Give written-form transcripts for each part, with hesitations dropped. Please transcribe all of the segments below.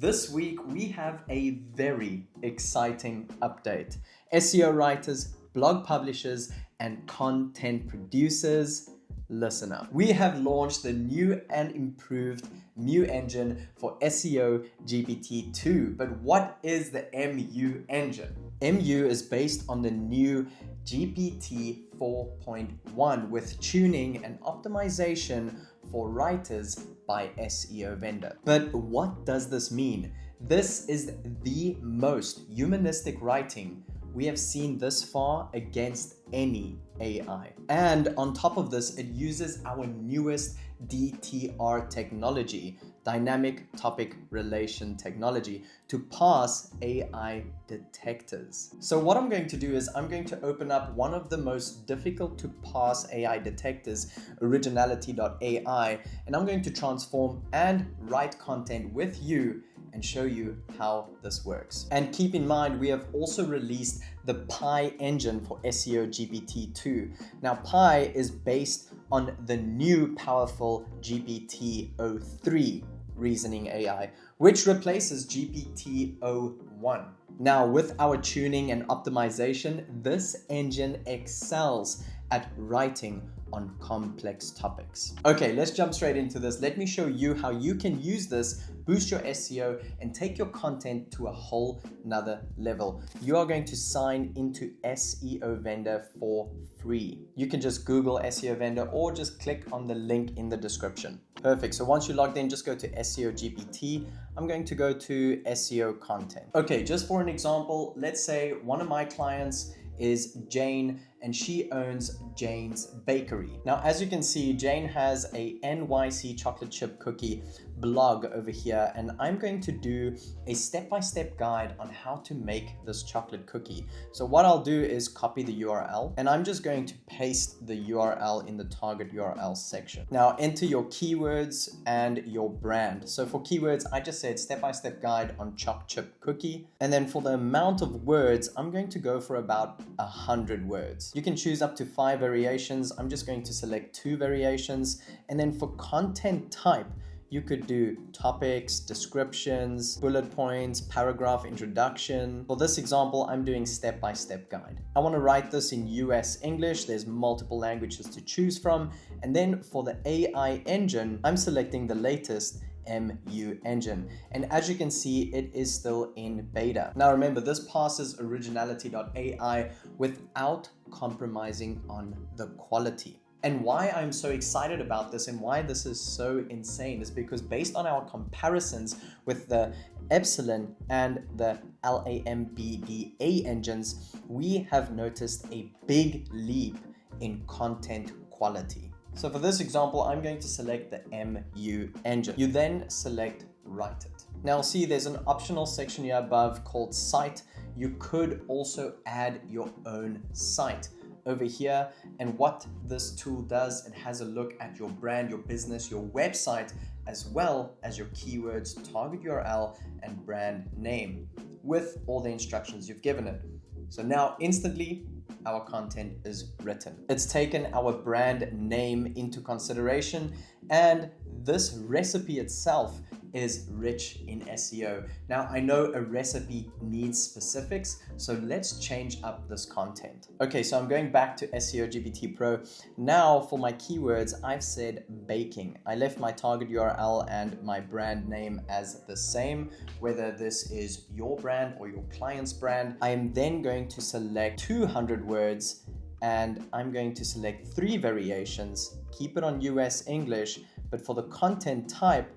This week, we have a very exciting update. SEO writers, blog publishers, and content producers, listen up. We have launched the new and improved MU engine for SEO GPT-2. But what is the MU engine? MU is based on the new GPT 4.1 with tuning and optimization for writers by SEO vendor. But what does this mean? This is the most humanistic writing we have seen this far against any AI. And on top of this, it uses our newest DTR technology, dynamic topic relation technology, to pass AI detectors. So what I'm going to do is I'm going to open up one of the most difficult to pass AI detectors, Originality.AI, and I'm going to transform and write content with you and show you how this works. And keep in mind, we have also released the Pi engine for SEO GPT-2. Now, Pi is based on the new powerful GPT-03 reasoning AI, which replaces GPT-01. Now, with our tuning and optimization, this engine excels at writing on complex topics. Okay, let's jump straight into this. Let me show you how you can use this, boost your SEO, and take your content to a whole nother level. You are going to sign into SEO Vendor for free. You can just Google SEO Vendor or just click on the link in the description. Perfect. So once you're logged in, just go to SEO GPT. I'm going to go to SEO content. Okay, just for an example, let's say one of my clients is Jane, and she owns Jane's Bakery. Now, as you can see, Jane has a NYC chocolate chip cookie blog over here, and I'm going to do a step-by-step guide on how to make this chocolate cookie. So what I'll do is copy the URL, and I'm just going to paste the URL in the target URL section. Now, enter your keywords and your brand. So for keywords, I just said step-by-step guide on choc chip cookie. And then for the amount of words, I'm going to go for about 100 words. You can choose up to 5 variations. I'm just going to select 2 variations. And then for content type, you could do topics, descriptions, bullet points, paragraph introduction. For this example, I'm doing step-by-step guide. I want to write this in US English. There's multiple languages to choose from. And then for the AI engine, I'm selecting the latest MU engine. And as you can see, it is still in beta. Now remember, this passes Originality.AI without compromising on the quality. And why I'm so excited about this and why this is so insane is because based on our comparisons with the Epsilon and the LAMBDA engines, we have noticed a big leap in content quality. So for this example, I'm going to select the MU engine. You then select Write It. Now see, there's an optional section here above called Site. You could also add your own site over here, and what this tool does, it has a look at your brand, your business, your website, as well as your keywords, target URL, and brand name with all the instructions you've given it. So now instantly our content is written. It's taken our brand name into consideration, and this recipe itself is rich in SEO. Now, I know a recipe needs specifics, so let's change up this content. Okay, so I'm going back to SEO GPT Pro. Now for my keywords, I've said baking. I left my target URL and my brand name as the same, whether this is your brand or your client's brand. I am then going to select 200 words, and I'm going to select 3 variations, keep it on US English, but for the content type,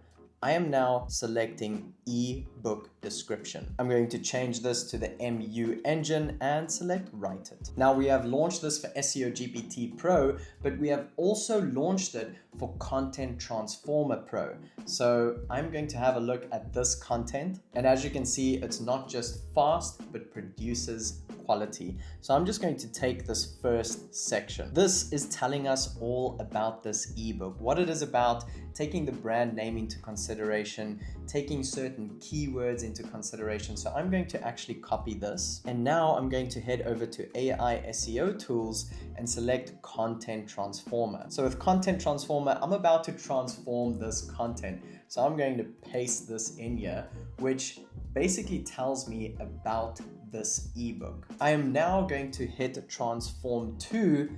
I am now selecting ebook description. I'm going to change this to the MU engine and select Write It. Now we have launched this for SEO GPT Pro, but we have also launched it for Content Transformer Pro. So I'm going to have a look at this content. And as you can see, it's not just fast, but produces quality. So I'm just going to take this first section. This is telling us all about this ebook, what it is about, taking the brand name into consideration, taking certain keywords into consideration. So I'm going to actually copy this. And now I'm going to head over to AI SEO tools and select Content Transformer. So with Content Transformer, I'm about to transform this content. So I'm going to paste this in here, which basically tells me about this ebook. I am now going to hit transform to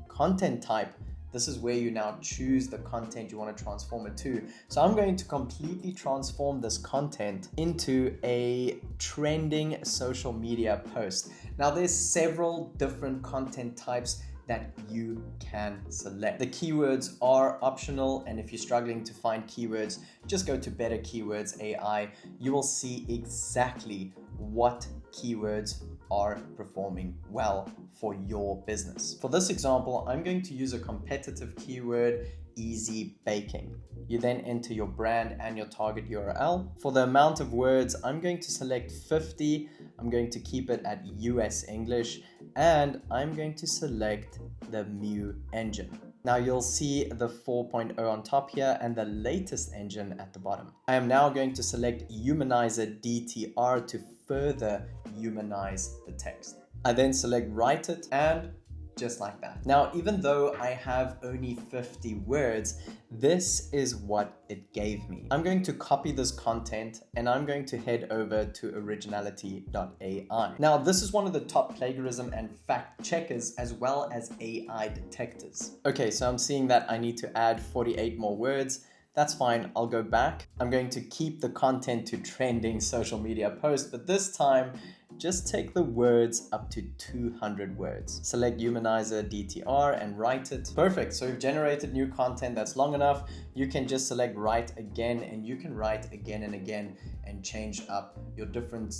content type. This is where you now choose the content you want to transform it to. So I'm going to completely transform this content into a trending social media post. Now there's several different content types that you can select. The keywords are optional, and if you're struggling to find keywords, just go to Better Keywords AI. You will see exactly what keywords are performing well for your business. For this example, I'm going to use a competitive keyword, easy baking. You then enter your brand and your target URL. For the amount of words, I'm going to select 50. I'm going to keep it at US English, and I'm going to select the Mu engine. Now you'll see the 4.0 on top here and the latest engine at the bottom. I am now going to select Humanizer.DTR to further humanize the text. I then select write it, and just like that. Now, even though I have only 50 words, this is what it gave me. I'm going to copy this content and I'm going to head over to Originality.AI. Now, this is one of the top plagiarism and fact checkers as well as AI detectors. Okay, so I'm seeing that I need to add 48 more words. That's fine, I'll go back. I'm going to keep the content to trending social media posts, but this time, just take the words up to 200 words. Select Humanizer.DTR and write it. Perfect, so you've generated new content that's long enough. You can just select write again, and you can write again and again and change up your different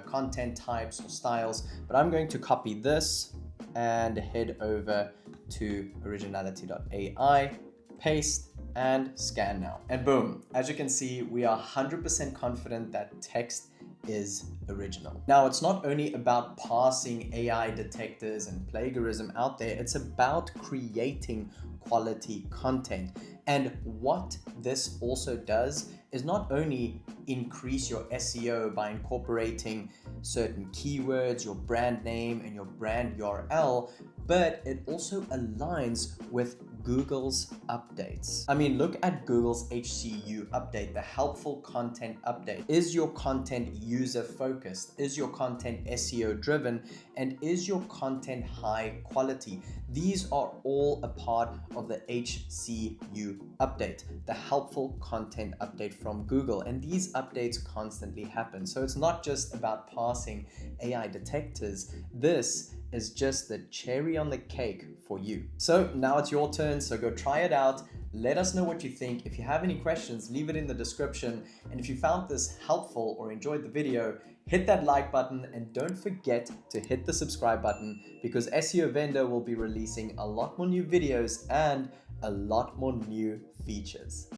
content types or styles. But I'm going to copy this and head over to Originality.AI, paste, and scan now. And boom, as you can see, we are 100% confident that text is original. Now, it's not only about passing AI detectors and plagiarism out there, it's about creating quality content. And what this also does is not only increase your SEO by incorporating certain keywords, your brand name, and your brand URL, but it also aligns with Google's updates. I mean, look at Google's HCU update, the helpful content update. Is your content user focused? Is your content SEO driven? And is your content high quality? These are all a part of the HCU update, the helpful content update from Google. And these updates constantly happen. So it's not just about passing AI detectors. This is just the cherry on the cake for you. So now it's your turn, so go try it out. Let us know what you think. If you have any questions, leave it in the description. And if you found this helpful or enjoyed the video, hit that like button and don't forget to hit the subscribe button, because SEO Vendor will be releasing a lot more new videos and a lot more new features.